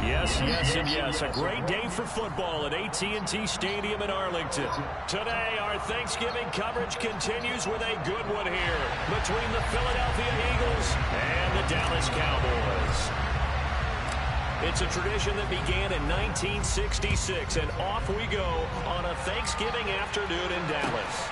Yes, yes, and yes. A great day for football at AT&T Stadium in Arlington. Today, our Thanksgiving coverage continues with a good one here between the Philadelphia Eagles and the Dallas Cowboys. It's a tradition that began in 1966, and off we go on a Thanksgiving afternoon in Dallas.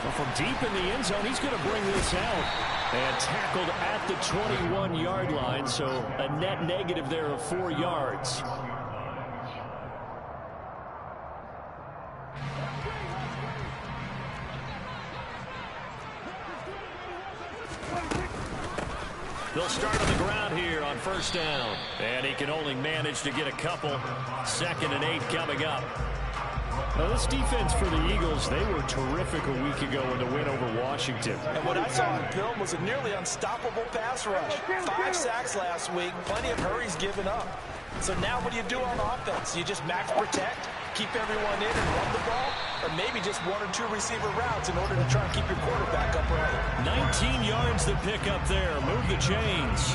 Well, from deep in the end zone, he's going to bring this out. And tackled at the 21-yard line, so a net negative there of 4 yards. They'll start on the ground here on first down. And he can only manage to get a couple. 2nd and 8 coming up. Now, this defense for the Eagles, they were terrific a week ago in the win over Washington. And what I saw on film was a nearly unstoppable pass rush. 5 sacks last week, plenty of hurries given up. So now what do you do on offense? You just max protect, keep everyone in and run the ball, or maybe just 1 or 2 receiver routes in order to try and keep your quarterback upright. 19 yards to pick up there. Move the chains.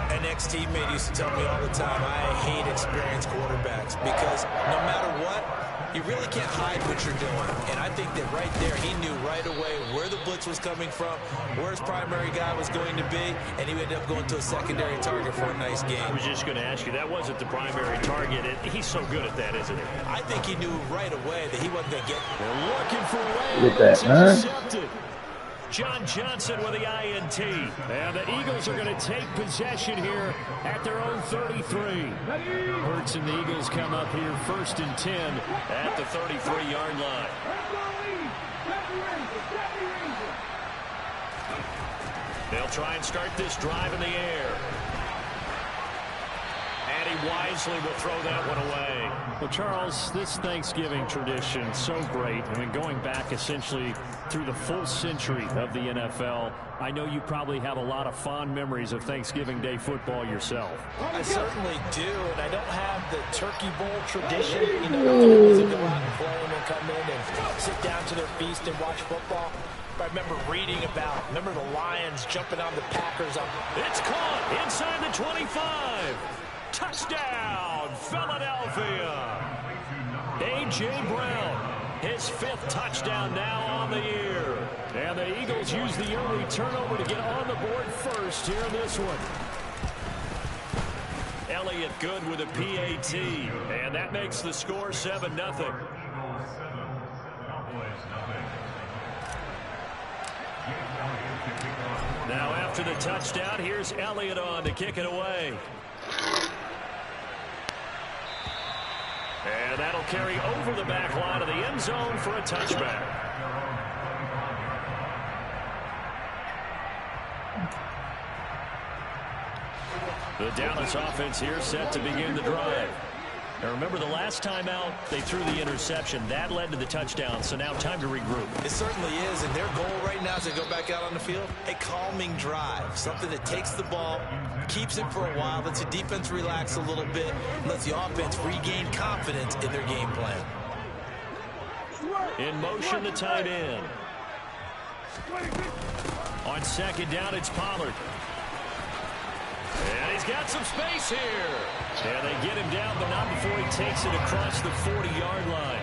An ex-teammate used to tell me all the time, I hate experienced quarterbacks because no matter what, you really can't hide what you're doing. And I think that right there, he knew right away where the blitz was coming from, where his primary guy was going to be, and he ended up going to a secondary target for a nice game. I was just going to ask you, that wasn't the primary target. He's so good at that, isn't he? I think he knew right away that he wasn't going to get. They're looking for a way. Look at that, intercepted. John Johnson with the INT. And the Eagles are going to take possession here at their own 33. Hurts and the Eagles come up here 1st and 10 at the 33-yard line. They'll try and start this drive in the air. And he wisely will throw that one away. Well, Charles, this Thanksgiving tradition, so great. I mean, going back essentially through the full century of the NFL, I know you probably have a lot of fond memories of Thanksgiving Day football yourself. I certainly do, and I don't have the Turkey Bowl tradition. You know, the go out and play and come in and sit down to their feast and watch football. I remember reading about, the Lions jumping on the Packers. It's caught inside the 25. Touchdown, Philadelphia. A.J. Brown, his 5th touchdown now on the year. And the Eagles use the early turnover to get on the board first here in this one. Elliott good with a PAT, and that makes the score 7-0. Now after the touchdown, here's Elliott on to kick it away. And that'll carry over the back line of the end zone for a touchback. The Dallas offense here set to begin the drive. Now remember, the last time out, they threw the interception. That led to the touchdown, so now time to regroup. It certainly is, and their goal right now is to go back out on the field. A calming drive, something that takes the ball, keeps it for a while, lets the defense relax a little bit, lets the offense regain confidence in their game plan. In motion, the tight end. On 2nd down, it's Pollard. And he's got some space here. And they get him down, but not before he takes it across the 40-yard line.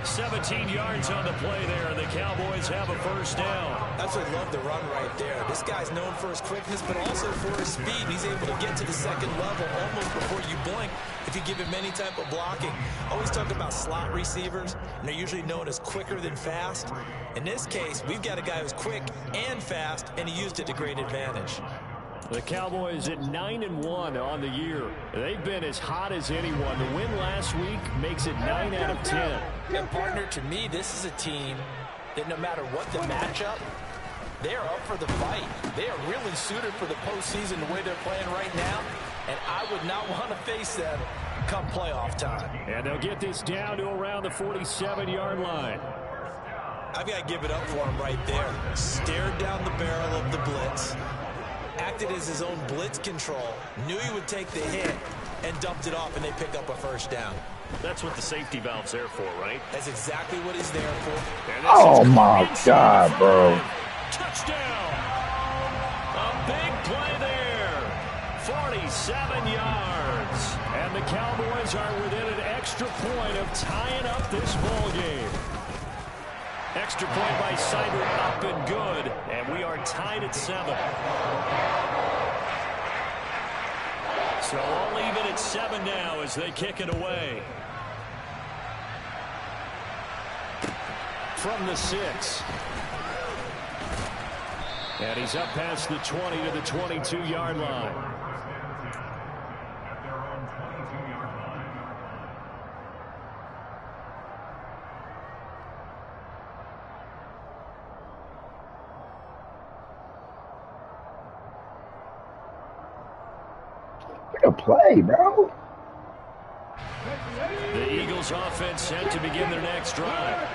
17 yards on the play there, and the Cowboys have a first down. That's what I love the run right there. This guy's known for his quickness, but also for his speed. He's able to get to the 2nd level almost before you blink if you give him any type of blocking. Always talk about slot receivers, and they're usually known as quicker than fast. In this case, we've got a guy who's quick and fast, and he used it to great advantage. The Cowboys at 9-1 on the year. They've been as hot as anyone. The win last week makes it 9 out of 10. And partner, to me, this is a team that no matter what the matchup, they are up for the fight. They are really suited for the postseason the way they're playing right now. And I would not want to face them come playoff time. And they'll get this down to around the 47-yard line. I've got to give it up for him right there. Stared down the barrel of the blitz. Acted as his own blitz control, knew he would take the hit, and dumped it off, and they pick up a first down. That's what the safety valve's there for, right? That's exactly what he's there for. Oh, my God, bro. Touchdown! A big play there. 57 yards. And the Cowboys are within an extra point of tying up this ball game. Extra point by Seibert up and good. And we are tied at 7. So all even at 7 now as they kick it away. From the 6. And he's up past the 20 to the 22-yard line. Good play, bro. The Eagles offense set to begin their next drive.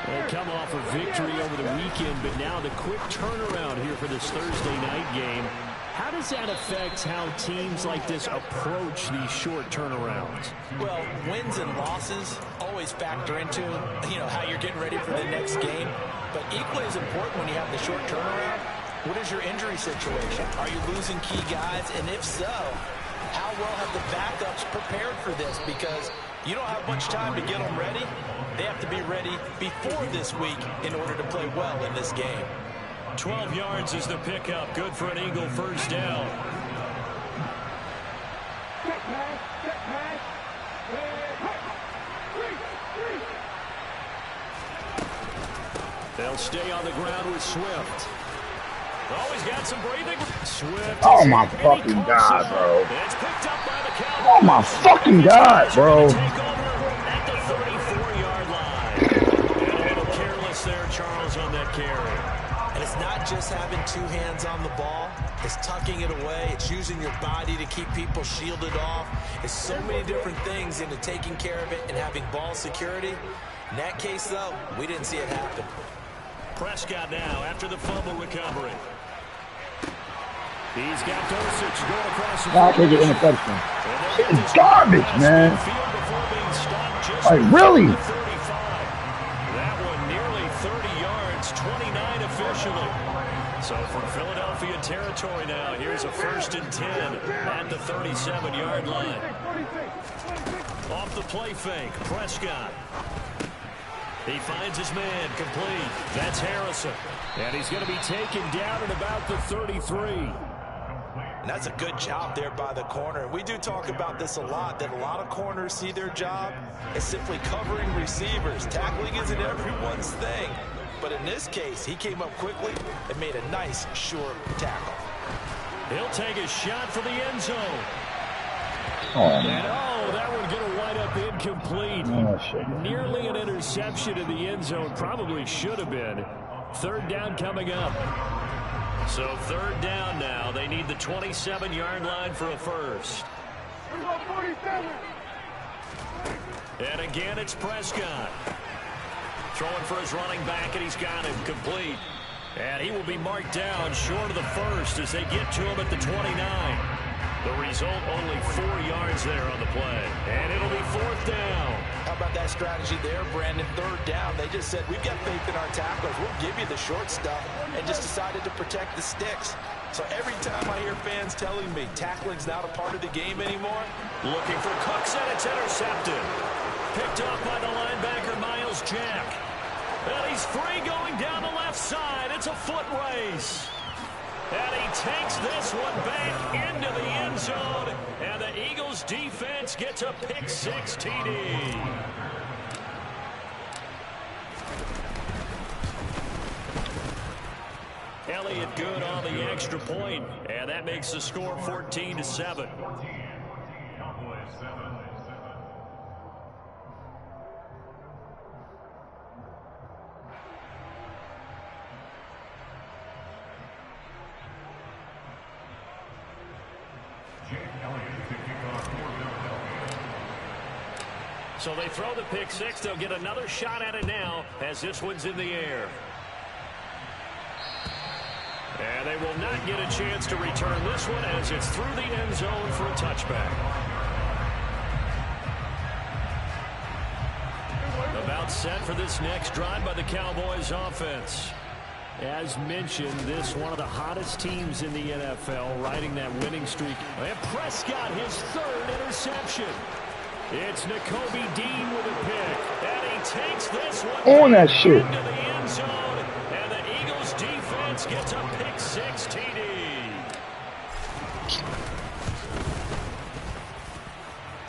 They come off a victory over the weekend, but now the quick turnaround here for this Thursday night game. How does that affect how teams like this approach these short turnarounds? Well, wins and losses always factor into, how you're getting ready for the next game. But equally as important when you have the short turnaround, what is your injury situation? Are you losing key guys? And if so, how well have the backups prepared for this? Because you don't have much time to get them ready. They have to be ready before this week in order to play well in this game. 12 yards is the pickup. Good for an Eagle first down. They'll stay on the ground with Swift. Always got some breathing. Swift. Oh my fucking God, bro. It's picked up by the Cowboys. Oh my fucking God, bro. Take over at the 34-yard line. And a little careless there, Charles, on that carry. And it's not just having two hands on the ball. It's tucking it away. It's using your body to keep people shielded off. It's so many different things into taking care of it and having ball security. In that case, though, we didn't see it happen. Prescott now after the fumble recovery. He's got Dosich going across the field. I can't get interception. It's garbage, man. Like, really? That one nearly 30 yards, 29 officially. So from Philadelphia territory now, here's a 1st and 10 at the 37-yard line. Off the play fake, Prescott. He finds his man complete. That's Harrison. And he's going to be taken down at about the 33. And that's a good job there by the corner. We do talk about this a lot, that a lot of corners see their job as simply covering receivers. Tackling isn't everyone's thing. But in this case, he came up quickly and made a nice, short tackle. He'll take a shot for the end zone. Oh, that one going to wind up incomplete. Nearly an interception in the end zone. Probably should have been. 3rd down coming up. So 3rd down now. They need the 27-yard line for a first. And again, it's Prescott. Throwing for his running back, and he's got him complete. And he will be marked down short of the first as they get to him at the 29. The result, only 4 yards there on the play. And it'll be 4th down. How about that strategy there, Brandon? 3rd down. They just said, we've got faith in our tacklers. We'll give you the short stuff, and just decided to protect the sticks. So every time I hear fans telling me tackling's not a part of the game anymore. Looking for Cooks, and it's intercepted. Picked up by the linebacker, Miles Jack. And he's free going down the left side. It's a foot race. And he takes this one back into the end zone. And the Eagles defense gets a pick-6 TD. Elliott good on the extra point. And that makes the score 14-7. So they throw the pick-6. They'll get another shot at it now as this one's in the air. And they will not get a chance to return this one as it's through the end zone for a touchback. About set for this next drive by the Cowboys offense. As mentioned, this one of the hottest teams in the NFL, riding that winning streak. And Prescott, his third interception. It's Nakobe Dean with a pick. And he takes this one on that shit into the end zone. And the Eagles defense gets a pick 6 TD.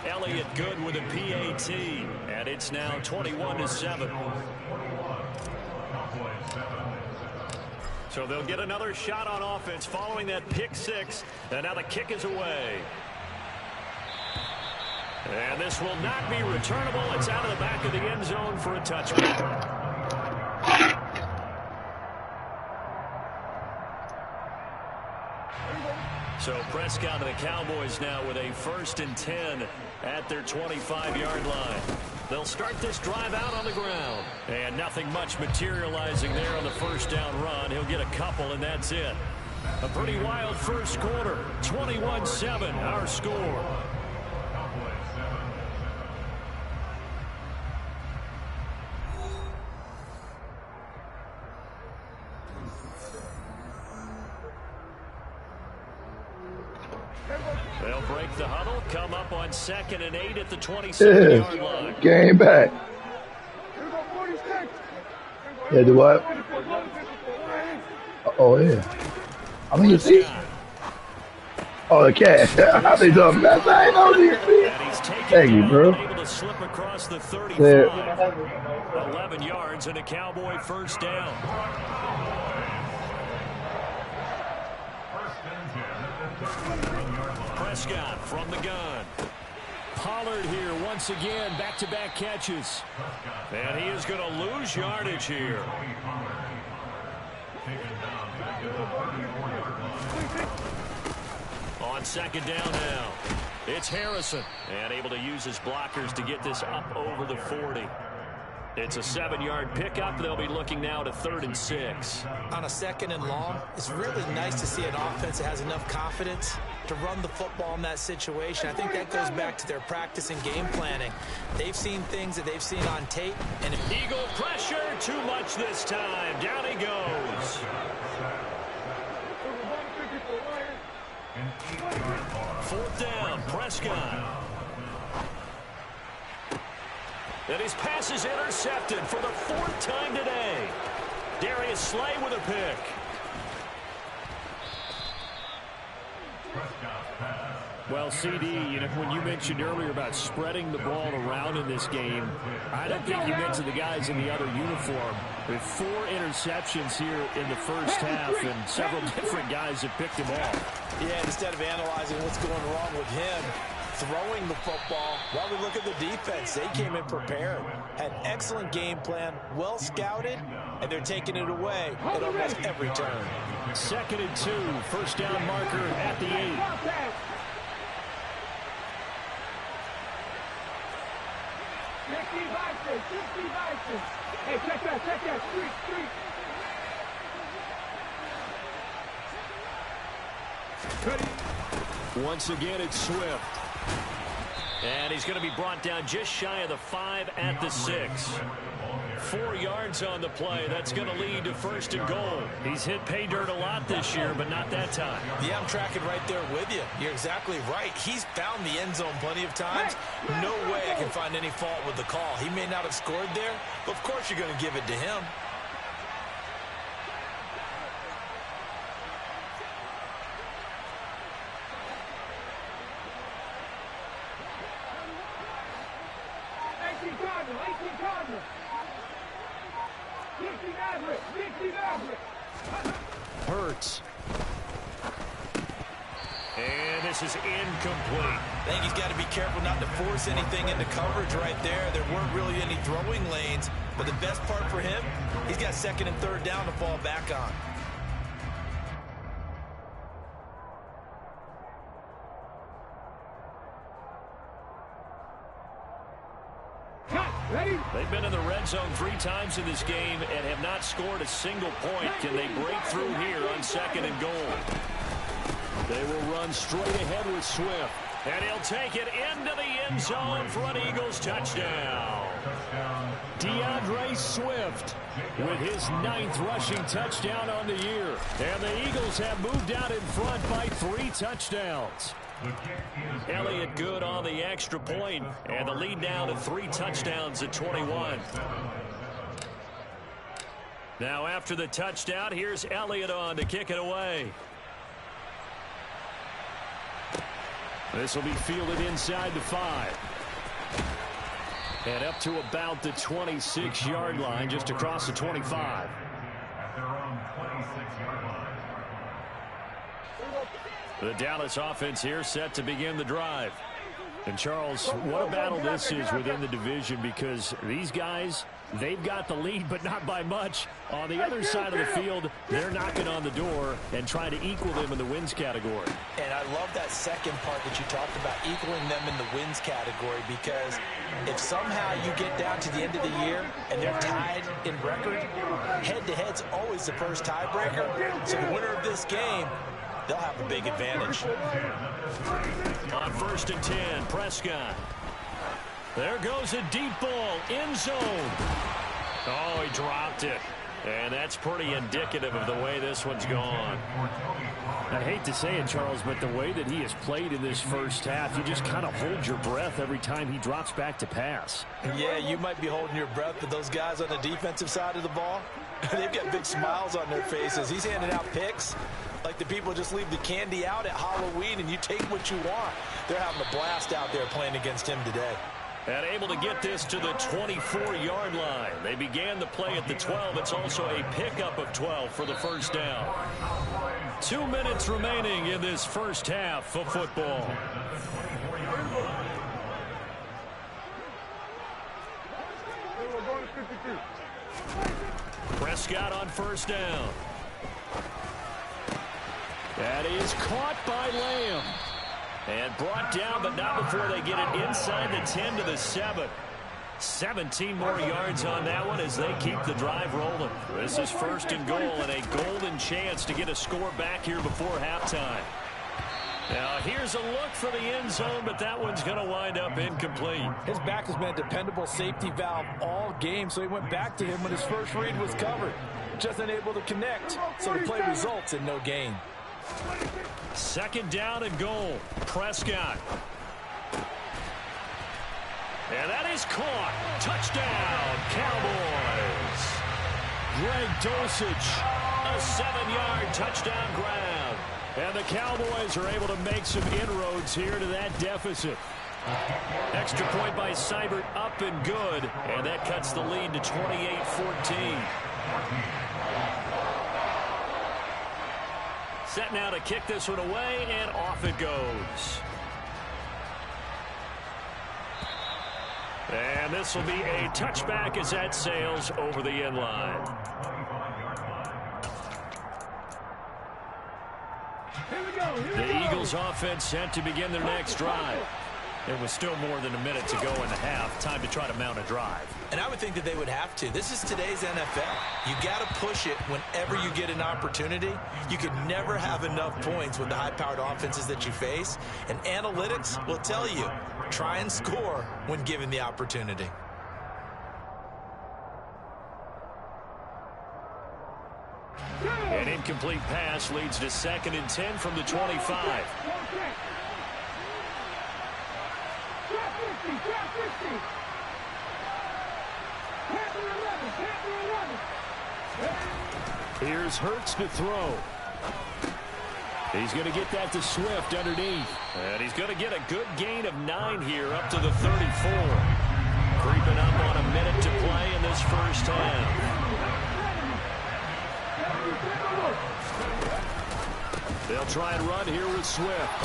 Elliott good with a PAT. And it's now 21-7. So they'll get another shot on offense following that pick 6. And now the kick is away. And this will not be returnable. It's out of the back of the end zone for a touchback. So Prescott and the Cowboys now with a 1st and 10 at their 25-yard line. They'll start this drive out on the ground. And nothing much materializing there on the first down run. He'll get a couple, and that's it. A pretty wild first quarter. 21-7, our score. They'll break the huddle, come up on 2nd and 8 at the 27-yard line. Game back. Yeah, do what? Oh, yeah. I mean, you see? Oh, the cat. I think something that's I ain't know you see. Thank you, bro. Able to slip across the 35. 11 yards and a Cowboy first down. Prescott from the gun. Pollard here once again, back-to-back catches. And he is going to lose yardage here. On 2nd down now, it's Harrison. And able to use his blockers to get this up over the 40. It's a 7-yard pickup. They'll be looking now to 3rd and 6. On a 2nd and long, it's really nice to see an offense that has enough confidence to run the football in that situation. I think that goes back to their practice and game planning. They've seen things that they've seen on tape. And Eagle pressure, too much this time. Down he goes. 4th down, Prescott. And his pass is intercepted for the 4th time today. Darius Slay with a pick. Well, CD, you know, when you mentioned earlier about spreading the ball around in this game, I don't think you mentioned the guys in the other uniform. With 4 interceptions here in the first half, and several different guys have picked him off. Yeah, instead of analyzing what's going wrong with him, throwing the football, well, we look at the defense. They came in prepared, had an excellent game plan, well scouted, and they're taking it away at almost every turn. 2nd and 2, first down marker at the 8. Hey, check that, street. Once again, it's Swift. And he's going to be brought down just shy of the 5 at the 6. 4 yards on the play. That's going to lead to 1st and goal. He's hit pay dirt a lot this year, but not that time. Yeah, I'm tracking right there with you. You're exactly right. He's found the end zone plenty of times. No way I can find any fault with the call. He may not have scored there, but of course you're going to give it to him. Hurts. And this is incomplete. I think he's got to be careful not to force anything into coverage right there. There weren't really any throwing lanes, but the best part for him, he's got 2nd and 3rd down to fall back on. They've been in the red zone 3 times in this game and have not scored a single point. Can they break through here on 2nd and goal? They will run straight ahead with Swift. And he'll take it into the end zone for an Eagles touchdown. DeAndre Swift with his 9th rushing touchdown on the year. And the Eagles have moved out in front by 3 touchdowns. Elliott good on the extra point, and the lead now to 3 touchdowns at 21. Now after the touchdown, here's Elliott on to kick it away. This will be fielded inside the 5. And up to about the 26-yard line, just across the 25. The Dallas offense here set to begin the drive. And Charles, what a battle this is within the division, because these guys, they've got the lead, but not by much. On the other side of the field, they're knocking on the door and trying to equal them in the wins category. And I love that second part that you talked about, equaling them in the wins category, because if somehow you get down to the end of the year and they're tied in record, head-to-head's always the first tiebreaker. So the winner of this game, they'll have a big advantage. On 1st and 10, Prescott. There goes a deep ball, end zone. Oh, he dropped it. And that's pretty indicative of the way this one's gone. I hate to say it, Charles, but the way that he has played in this first half, you just kind of hold your breath every time he drops back to pass. Yeah, you might be holding your breath, but those guys on the defensive side of the ball, they've got big smiles on their faces. He's handing out picks like the people just leave the candy out at Halloween and you take what you want. They're having a blast out there playing against him today. And able to get this to the 24-yard line. They began the play at the 12. It's also a pickup of 12 for the first down. 2 minutes remaining in this first half of football. Prescott on first down. That is caught by Lamb. And brought down, but not before they get it inside the 10 to the 7. 17 more yards on that one as they keep the drive rolling. This is 1st and goal and a golden chance to get a score back here before halftime. Now here's a look for the end zone, but that one's going to wind up incomplete. His back has been a dependable safety valve all game, so he went back to him when his first read was covered. Just unable to connect, so the play results in no gain. 2nd down and goal. Prescott. And that is caught. Touchdown, Cowboys. Greg Dulcich, a 7-yard touchdown grab. And the Cowboys are able to make some inroads here to that deficit. Extra point by Seibert, up and good. And that cuts the lead to 28-14. Set now to kick this one away, and off it goes. And this will be a touchback as that sails over the end line. The Eagles offense set to begin their next drive. It was still more than a minute to go in the half. Time to try to mount a drive. And I would think that they would have to. This is today's NFL. You got to push it whenever you get an opportunity. You can never have enough points with the high-powered offenses that you face. And analytics will tell you, try and score when given the opportunity. An incomplete pass leads to 2nd and 10 from the 25. Here's Hurts to throw. He's going to get that to Swift underneath. And he's going to get a good gain of 9 here up to the 34. Creeping up on a minute to play in this first half. They'll try and run here with Swift.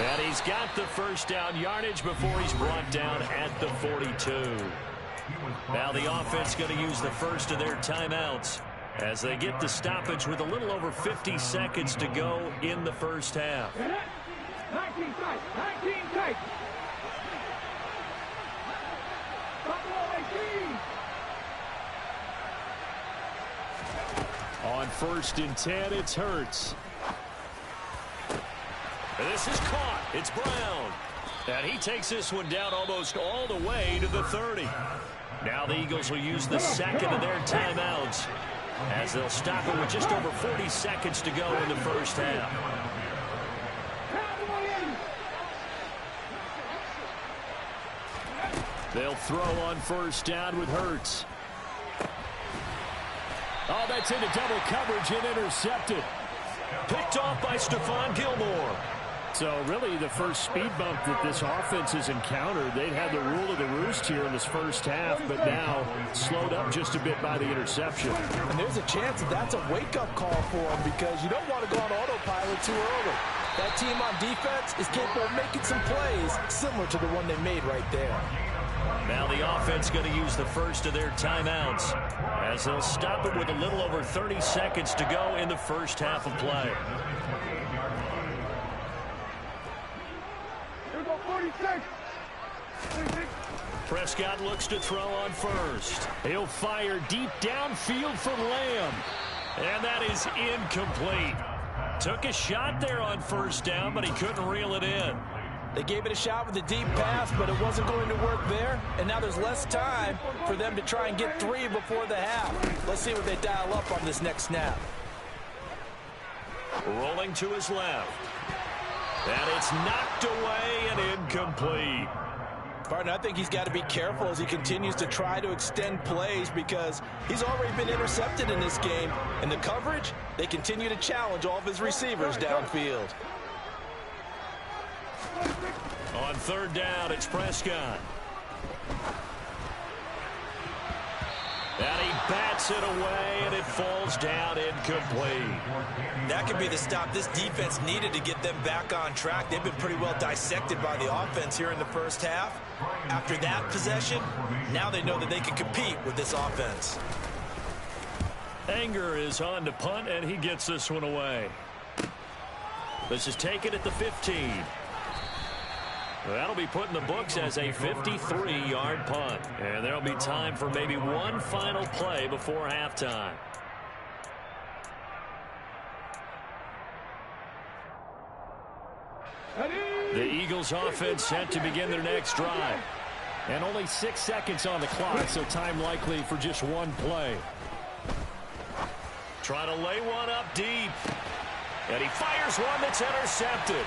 And he's got the first down yardage before he's brought down at the 42. Now the offense going to use the first of their timeouts as they get the stoppage with a little over 50 seconds to go in the first half. 19 tight. On 1st and 10, it's Hurts. This is caught. It's Brown. And he takes this one down almost all the way to the 30. Now the Eagles will use the second of their timeouts as they'll stop it with just over 40 seconds to go in the first half. They'll throw on first down with Hurts. Oh, that's into double coverage and intercepted. Picked off by Stephon Gilmore. So really the first speed bump that this offense has encountered, they'd had the rule of the roost here in this first half, but now slowed up just a bit by the interception. And there's a chance that that's a wake-up call for them because you don't want to go on autopilot too early. That team on defense is capable of making some plays similar to the one they made right there. Now the offense going to use the first of their timeouts as they'll stop it with a little over 30 seconds to go in the first half of play. Prescott looks to throw on first. He'll fire deep downfield for Lamb. And that is incomplete. Took a shot there on first down, but he couldn't reel it in. They gave it a shot with a deep pass, but it wasn't going to work there. And now there's less time for them to try and get 3 before the half. Let's see what they dial up on this next snap. Rolling to his left. And it's knocked away and incomplete. Partner, I think he's got to be careful as he continues to try to extend plays because he's already been intercepted in this game. And the coverage, they continue to challenge all of his receivers downfield. On third down, it's Prescott. And he bats it away, and it falls down incomplete. That could be the stop this defense needed to get them back on track. They've been pretty well dissected by the offense here in the first half. After that possession, now they know that they can compete with this offense. Anger is on to punt, and he gets this one away. This is taken at the 15. That'll be put in the books as a 53-yard punt. And there'll be time for maybe one final play before halftime. The Eagles offense set to begin their next drive. And only 6 seconds on the clock, so time likely for just one play. Trying to lay one up deep. And he fires one that's intercepted.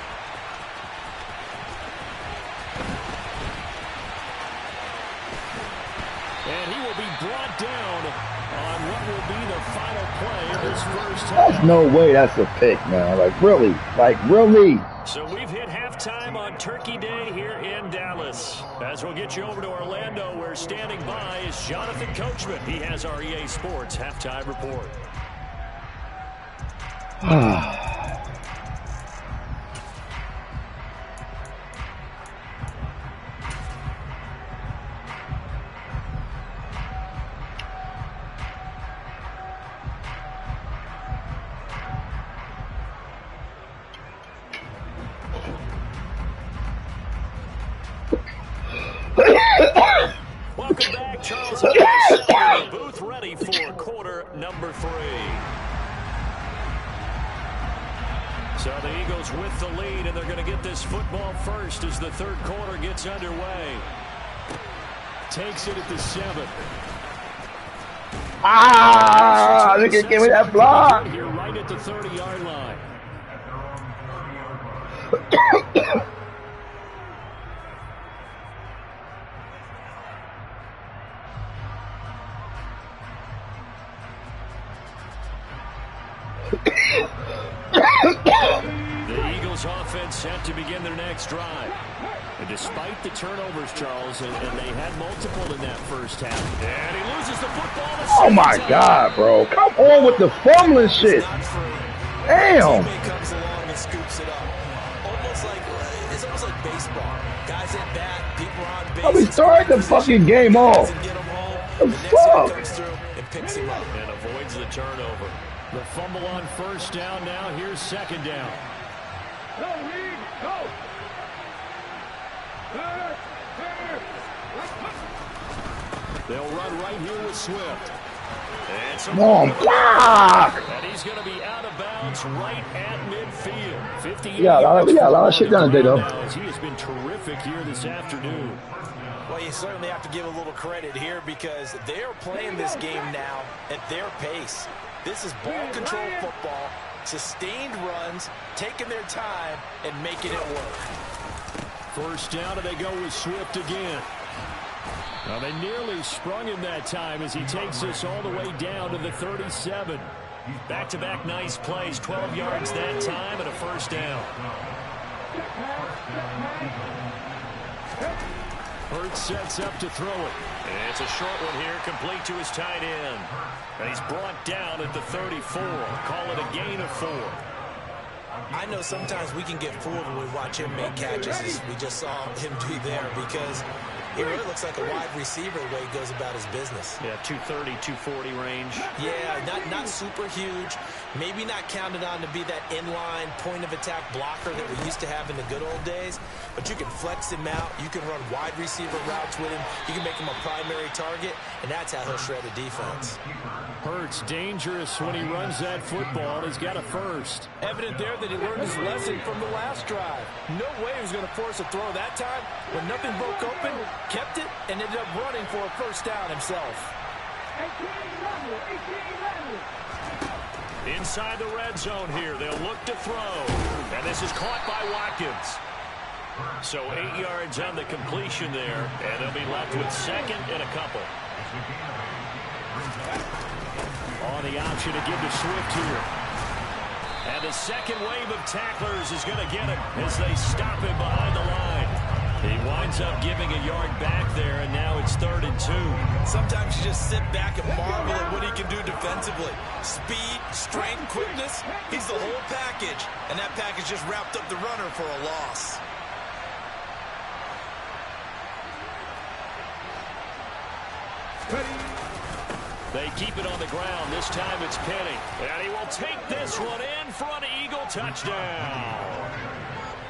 And he will be brought down on what will be the final play of this first half. There's no way that's a pick, man. Like, really? Like, really? So we've hit halftime on Turkey Day here in Dallas. As we'll get you over to Orlando, where standing by is Jonathan Coachman. He has our EA Sports halftime report. Welcome back, Charles. Booth ready for quarter number 3. So the Eagles with the lead, and they're going to get this football first as the third quarter gets underway. Takes it at the 7. Ah! Look at give me that block. Here right at the 30-yard line. The Eagles offense set to begin their next drive. And despite the turnovers, Charles, and they had multiple in that first half. And he loses the football. Oh my God, bro. Come on with the fumbling shit. Damn. Teammate comes along and scoops it up. It's almost like baseball. Guys at bat, people on base. I'll be starting the fucking game off. And get him home. The The next one fuck? comes through and picks him up. And avoids the turnover. The fumble on first down now. Here's second down. Go, Reed, go! They'll run right here with Swift. Come on, block! And he's going to be out of bounds right at midfield. 58 we got a lot of shit done today, though. He has been terrific here this afternoon. Well, you certainly have to give a little credit here because they are playing this game now at their pace. This is ball control football, sustained runs, taking their time, and making it work. First down, and they go with Swift again. Well, they nearly sprung him that time as he takes us all the way down to the 37. Back-to-back nice plays, 12 yards that time, and a first down. Hurts sets up to throw it. And it's a short one here, complete to his tight end. And he's brought down at the 34. Call it a gain of 4. I know sometimes we can get fooled when we watch him make catches, as we just saw him do there, because he really looks like a wide receiver the way he goes about his business. Yeah, 230, 240 range. Yeah, not super huge. Maybe not counted on to be that inline point-of-attack blocker that we used to have in the good old days. But you can flex him out. You can run wide receiver routes with him. You can make him a primary target, and that's how he'll shred a defense. Hurts dangerous when he runs that football. He's got a first. Evident there that he learned his lesson from the last drive. No way he was going to force a throw that time. When nothing broke open, kept it, and ended up running for a first down himself. Inside the red zone here, they'll look to throw. And this is caught by Watkins. So 8 yards on the completion there, and they'll be left with second and a couple. On the option to give to Swift here. And the second wave of tacklers is going to get him as they stop him behind the line. He winds up giving a yard back there, and now it's 3rd and 2. Sometimes you just sit back and marvel at what he can do defensively. Speed, strength, quickness, he's the whole package. And that package just wrapped up the runner for a loss. They keep it on the ground. This time it's Penny. And he will take this one in for an Eagle touchdown.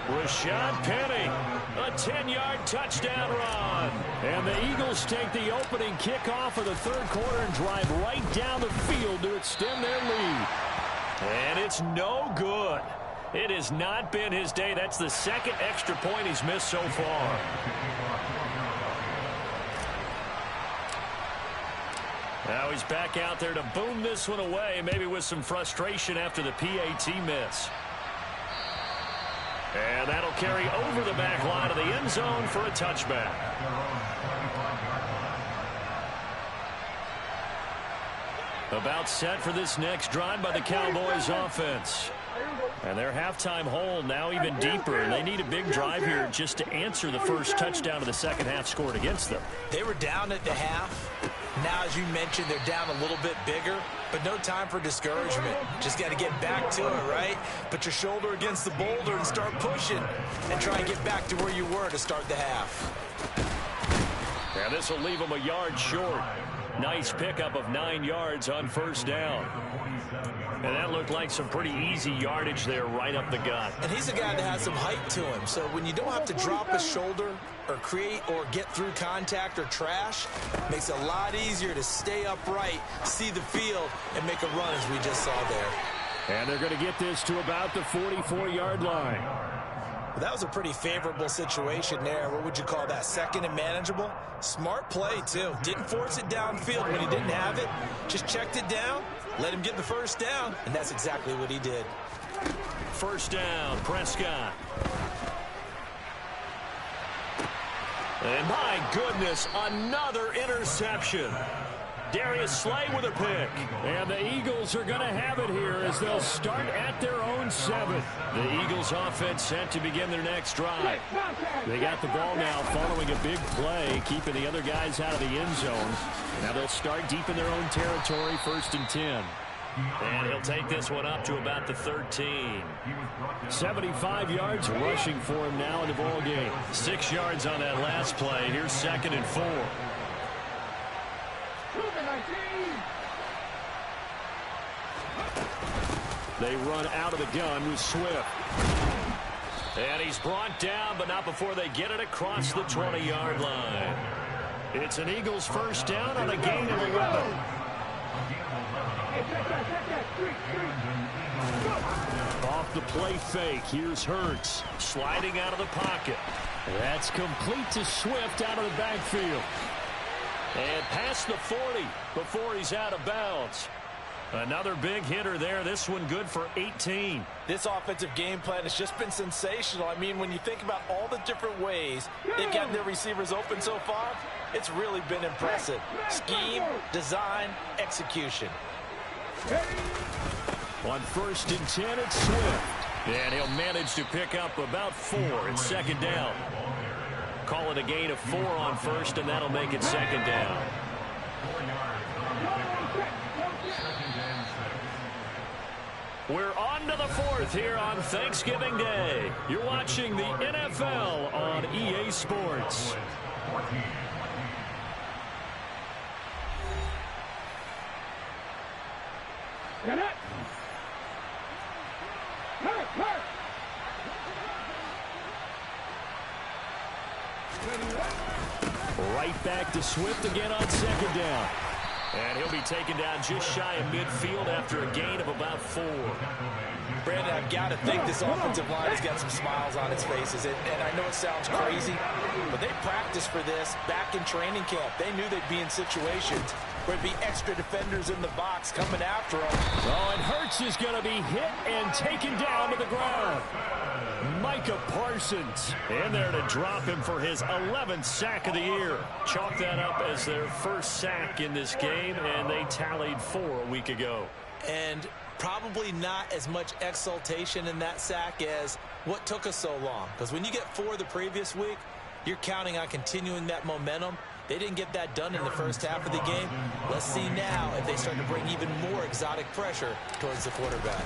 Rashad Penny, a 10-yard touchdown run. And the Eagles take the opening kickoff of the third quarter and drive right down the field to extend their lead. And it's no good. It has not been his day. That's the second extra point he's missed so far. Now he's back out there to boom this one away, maybe with some frustration after the PAT miss. And that'll carry over the back line of the end zone for a touchback. About set for this next drive by the Cowboys offense. And their halftime hole now even deeper. And they need a big drive here just to answer the first touchdown of the second half scored against them. They were down at the half. Now, as you mentioned, they're down a little bit bigger, but no time for discouragement. Just got to get back to it, right? Put your shoulder against the boulder and start pushing and try and get back to where you were to start the half. And this will leave them a yard short. Nice pickup of 9 yards on first down. And that looked like some pretty easy yardage there right up the gut. And he's a guy that has some height to him. So when you don't have to drop a shoulder or create or get through contact or trash, makes it a lot easier to stay upright, see the field, and make a run as we just saw there. And they're going to get this to about the 44-yard line. Well, that was a pretty favorable situation there. What would you call that? Second and manageable? Smart play, too. Didn't force it downfield when he didn't have it. Just checked it down, let him get the first down, and that's exactly what he did. First down, Prescott. And my goodness, another interception. Darius Slay with a pick. And the Eagles are going to have it here as they'll start at their own 7. The Eagles offense set to begin their next drive. They got the ball now following a big play, keeping the other guys out of the end zone. Now they'll start deep in their own territory, 1st and 10. And he'll take this one up to about the 13. 75 yards rushing for him now in the ball game. 6 yards on that last play. Here's 2nd and 4. They run out of the gun with Swift. And he's brought down, but not before they get it across the 20-yard line. It's an Eagles first down on a gain of 11. Off the play fake. Here's Hurts sliding out of the pocket. That's complete to Swift out of the backfield. And past the 40 before he's out of bounds. Another big hitter there. This one good for 18. This offensive game plan has just been sensational. I mean, when you think about all the different ways they've gotten their receivers open so far, it's really been impressive. Scheme, design, execution. On 1st and 10, it's Swift. And he'll manage to pick up about 4 at second down. Call it a gain of 4 on 1st, and that'll make it second down. We're on to the 4th here on Thanksgiving Day. You're watching the NFL on EA Sports. Right back to Swift again on second down. And he'll be taken down just shy of midfield after a gain of about 4. Brandon, I've got to think this offensive line has got some smiles on its faces. And I know it sounds crazy, but they practiced for this back in training camp. They knew they'd be in situations where there'd be extra defenders in the box coming after them. Oh, and Hurts is going to be hit and taken down to the ground. Micah Parsons in there to drop him for his 11th sack of the year. Chalk that up as their first sack in this game, and they tallied 4 a week ago. And probably not as much exultation in that sack as what took us so long. Because when you get 4 the previous week, you're counting on continuing that momentum. They didn't get that done in the first half of the game. Let's see now if they start to bring even more exotic pressure towards the quarterback.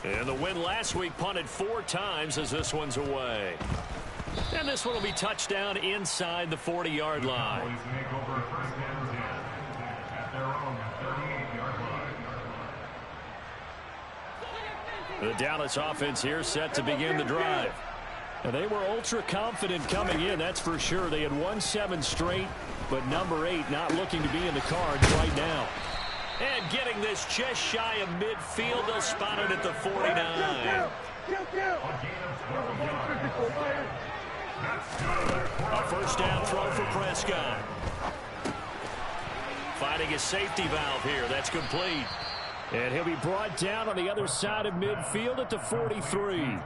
And the win last week punted 4 times as this one's away. And this one will be touchdown inside the 40-yard line. The Dallas offense here set to begin the drive. And they were ultra confident coming in, that's for sure. They had won 7 straight, but number 8 not looking to be in the cards right now. And getting this just shy of midfield, they'll spot it at the 49. A first down throw for Prescott. Finding a safety valve here, that's complete. And he'll be brought down on the other side of midfield at the 43.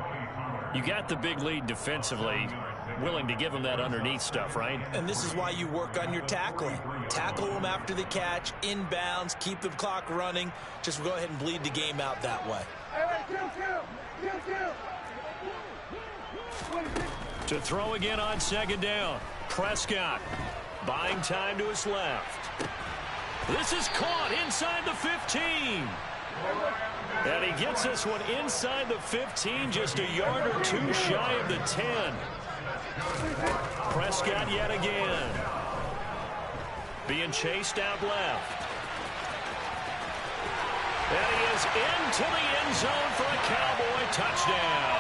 You got the big lead defensively. Willing to give him that underneath stuff, right? And this is why you work on your tackling. Tackle them after the catch, inbounds, keep the clock running. Just go ahead and bleed the game out that way. To throw again on second down. Prescott buying time to his left. This is caught inside the 15. And he gets this one inside the 15, just a yard or 2 shy of the 10. Prescott yet again. Being chased out left. And he is into the end zone for a Cowboy touchdown.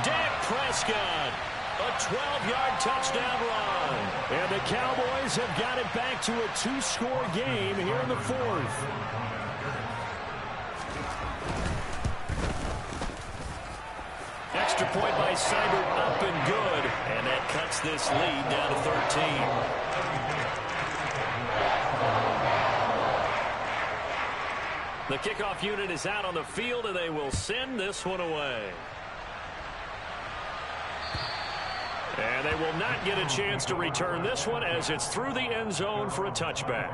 Dak Prescott, a 12-yard touchdown run. And the Cowboys have got it back to a 2-score game here in the 4th. Extra point by Seibert, up and good. And that cuts this lead down to 13. The kickoff unit is out on the field, and they will send this one away. And they will not get a chance to return this one as it's through the end zone for a touchback.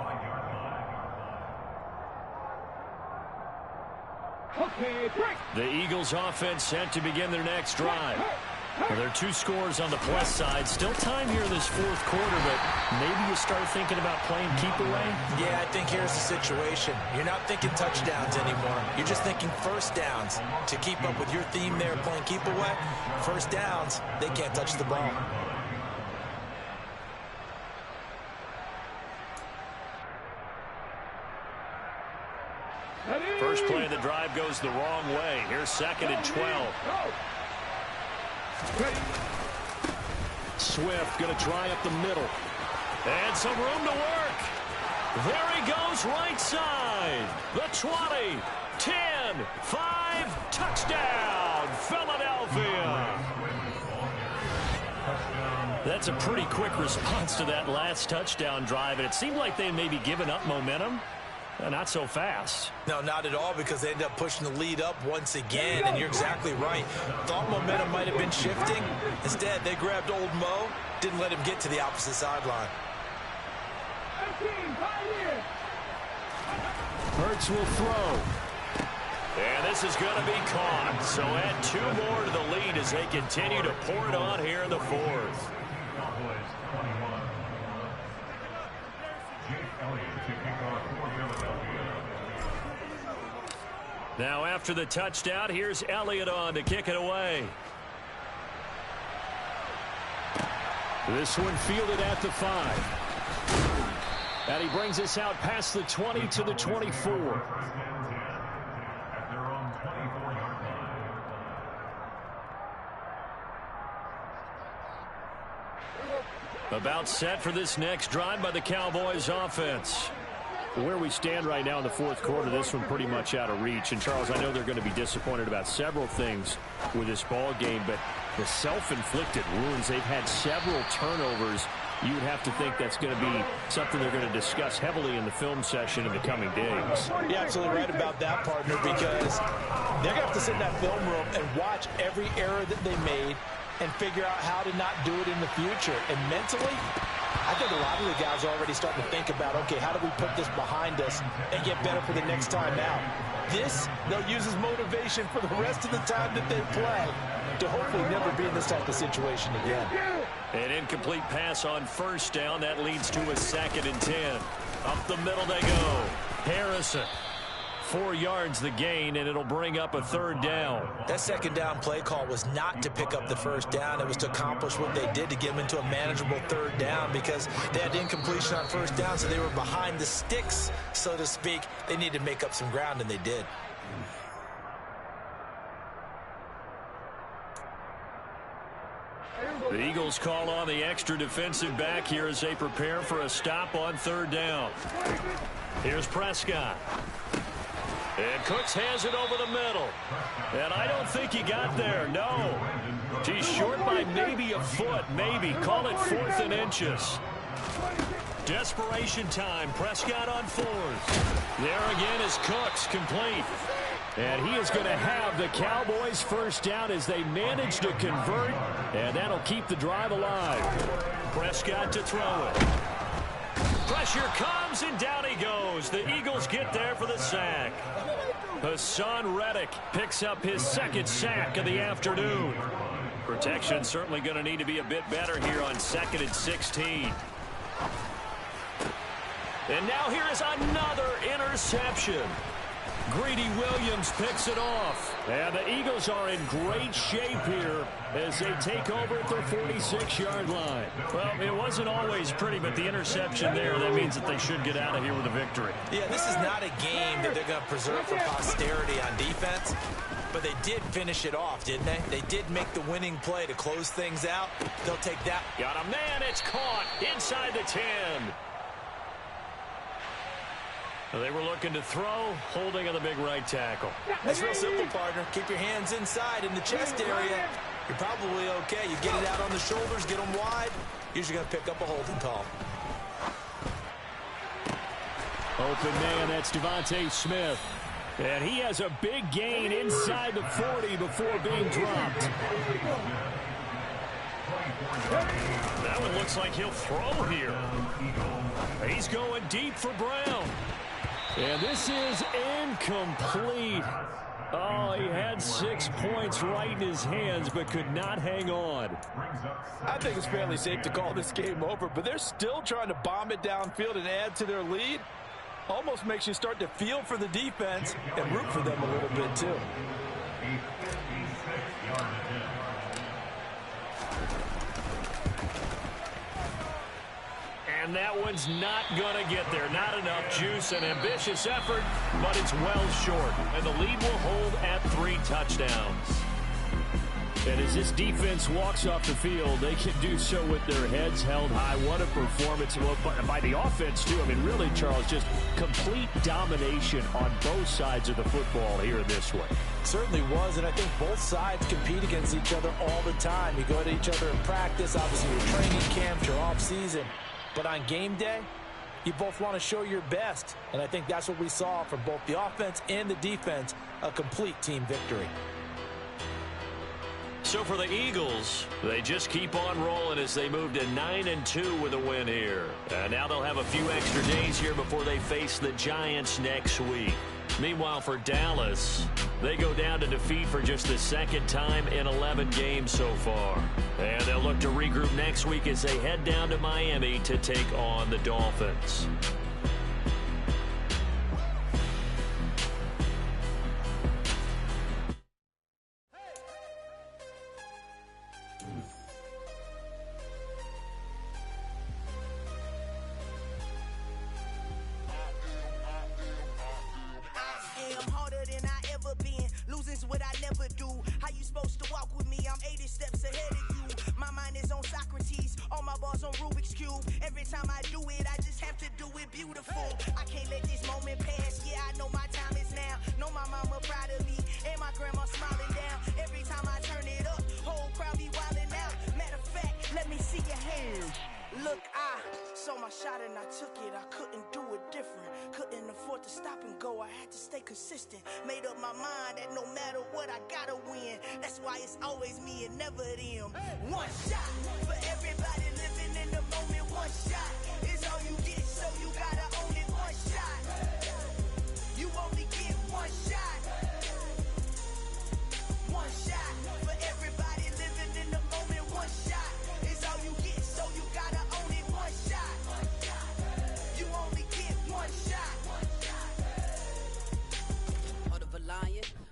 The Eagles offense set to begin their next drive. Well, there are 2 scores on the plus side. Still time here in this 4th quarter, but maybe you start thinking about playing keep away? Yeah, I think here's the situation. You're not thinking touchdowns anymore. You're just thinking first downs. To keep up with your theme there, playing keep away, first downs, they can't touch the ball. First play of the drive goes the wrong way. Here's 2nd and 12. Swift going to try up the middle. And some room to work. There he goes right side. The 20, 10, 5, touchdown, Philadelphia. That's a pretty quick response to that last touchdown drive, and it seemed like they may be giving up momentum. Not so fast. No, not at all, because they end up pushing the lead up once again, and you're exactly right. Thought momentum might have been shifting. Instead, they grabbed old Mo, didn't let him get to the opposite sideline. Hurts will throw. And this is going to be caught. So add 2 more to the lead as they continue to pour it on here in the 4th. Now after the touchdown, here's Elliott on to kick it away. This one fielded at the 5. And he brings us out past the 20 to the 24. About set for this next drive by the Cowboys offense. Where we stand right now in the 4th quarter, this one pretty much out of reach. And, Charles, I know they're going to be disappointed about several things with this ball game, but the self-inflicted wounds, they've had several turnovers. You would have to think that's going to be something they're going to discuss heavily in the film session in the coming days. You're absolutely right about that, partner, because they're going to have to sit in that film room and watch every error that they made and figure out how to not do it in the future. And mentally, I think a lot of the guys are already starting to think about, okay, how do we put this behind us and get better for the next time out? This, they'll use as motivation for the rest of the time that they play to hopefully never be in this type of situation again. An incomplete pass on 1st down. That leads to a 2nd and 10. Up the middle they go. Harrison. 4 yards the gain, and it'll bring up a 3rd down. That 2nd down play call was not to pick up the 1st down. It was to accomplish what they did to get them into a manageable 3rd down, because they had incompletion on 1st down, so they were behind the sticks, so to speak. They needed to make up some ground, and they did. The Eagles call on the extra defensive back here as they prepare for a stop on 3rd down. Here's Prescott. And Cooks has it over the middle. And I don't think he got there. No. He's short by maybe a foot. Maybe. Call it 4th and inches. Desperation time. Prescott on 4th. There again is Cooks, complete. And he is going to have the Cowboys' 1st down as they manage to convert. And that'll keep the drive alive. Prescott to throw it. Pressure comes, and down he goes. The Eagles get there for the sack. Hassan Reddick picks up his 2nd sack of the afternoon. Protection certainly going to need to be a bit better here on 2nd and 16. And now here is another interception. Greedy Williams picks it off. And the Eagles are in great shape here as they take over at their 46-yard line. Well, it wasn't always pretty, but the interception there, that means that they should get out of here with a victory. Yeah, this is not a game that they're going to preserve for posterity on defense, but they did finish it off, didn't they? They did make the winning play to close things out. They'll take that. Got a man, it's caught inside the 10. They were looking to throw, holding on the big right tackle. That's real simple, partner. Keep your hands inside in the chest area. You're probably okay. You get it out on the shoulders, get them wide. Usually going to pick up a holding call. Open man, that's Devontae Smith. And he has a big gain inside the 40 before being dropped. That one looks like he'll throw here. He's going deep for Brown. And this is incomplete. Oh, he had 6 points right in his hands, but could not hang on. I think it's fairly safe to call this game over, but they're still trying to bomb it downfield and add to their lead. Almost makes you start to feel for the defense and root for them a little bit, too. And that one's not going to get there. Not enough juice. An ambitious effort, but it's well short. And the lead will hold at 3 touchdowns. And as this defense walks off the field, they can do so with their heads held high. What a performance by the offense, too. I mean, really, Charles, just complete domination on both sides of the football here this way. Certainly was, and I think both sides compete against each other all the time. You go at each other in practice, obviously your training camp, your off-season. But on game day, you both want to show your best. And I think that's what we saw from both the offense and the defense, a complete team victory. So for the Eagles, they just keep on rolling as they move to 9-2 with a win here. And now they'll have a few extra days here before they face the Giants next week. Meanwhile, for Dallas, they go down to defeat for just the second time in 11 games so far. And they'll look to regroup next week as they head down to Miami to take on the Dolphins. Consistent, made up my mind that no matter what I gotta win. That's why it's always me and never them. One shot for everybody living in the moment. One shot is all you get, so you gotta own it. One shot, you only get one shot. One shot for everybody living in the moment. One shot is all you get, so you gotta own it. One shot, you only get one shot.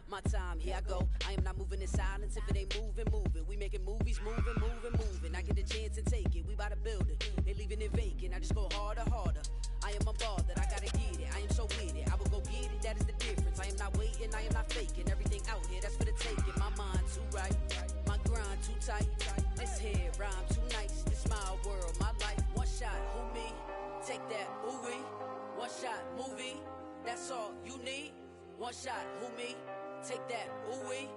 My time, here I go. I am not moving in silence. If it ain't moving. We making movies, moving. I get the chance and take it. We bout to build it. They leaving it vacant. I just go harder. I am a ball that I gotta get it. I am so with it. I will go get it. That is the difference. I am not waiting. I am not faking. Everything out here, that's for the taking. My mind too right. My grind too tight. This here rhyme too nice. This my world, my life. One shot, who me? Take that, ooh-wee. One shot, movie. That's all you need. One shot, who me? Take that, ooh-wee.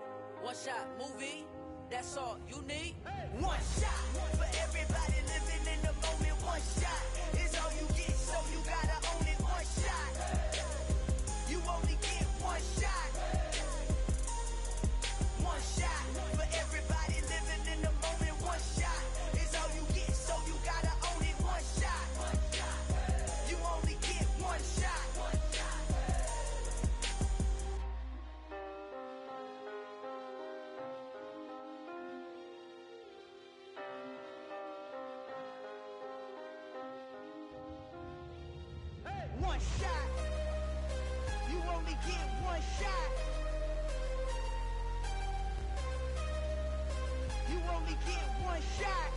One shot, movie. That's all you need. One shot for everybody living in the moment. One shot is all you get, so you gotta own it. One shot, you only get one shot. One shot for everybody living in the moment. One shot is all you get, so you gotta own it. One shot, you only get one shot. One shot. You only get one shot. You only get one shot.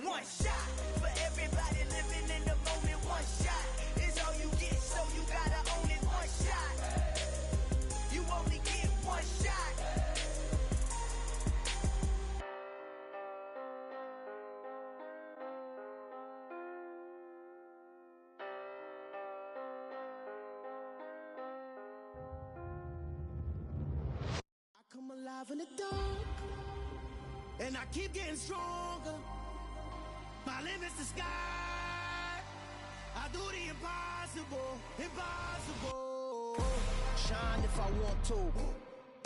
One shot for everybody living in the moment. One shot is all you get, so you gotta own it. One shot. You only get one shot. Come alive in the dark, and I keep getting stronger. My limit's the sky. I do the impossible. Shine if I want to.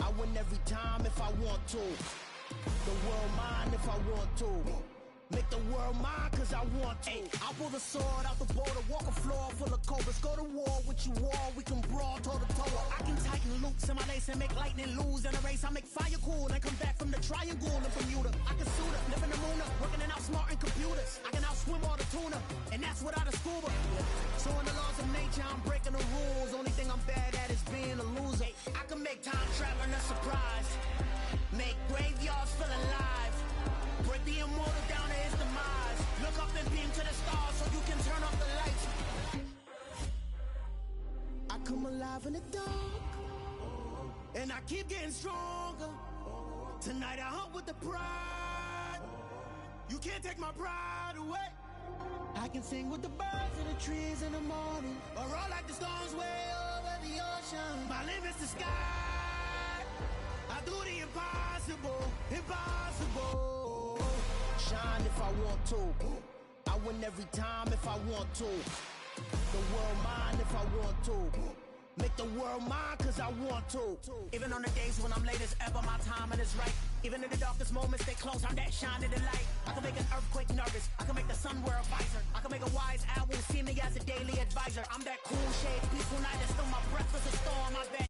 I win every time if I want to. The world mine if I want to. Make the world mine cause I want to. I pull the sword out the border, walk a floor full of cobras. Go to war with you all, we can brawl toe to toe. I can tighten loops in my lace and make lightning lose in a race. I make fire cool and come back from the triangle and Bermuda. I can suit up, live in the moon up, working and outsmarting computers. I can outswim all the tuna, and that's without a scuba. So in the laws of nature, I'm breaking the rules. Only thing I'm bad at is being a loser. I can make time traveling a surprise. Make graveyards feel alive. Break the immortal down to his demise. Look up and beam to the stars so you can turn off the lights. I come alive in the dark, and I keep getting stronger. Tonight I hunt with the pride. You can't take my pride away. I can sing with the birds and the trees in the morning, or roll like the storms way over the ocean. My limit's the sky. I do the impossible, impossible. Shine if I want to. I win every time if I want to. The world mine if I want to. Make the world mine cause I want to. Even on the days when I'm late as ever, my timing is right. Even in the darkest moments, stay close, I'm that shining the light. I can make an earthquake nervous, I can make the sun wear a visor. I can make a wise owl see me as a daily advisor. I'm that cool shade, peaceful night, and still my breath is a storm, I bet.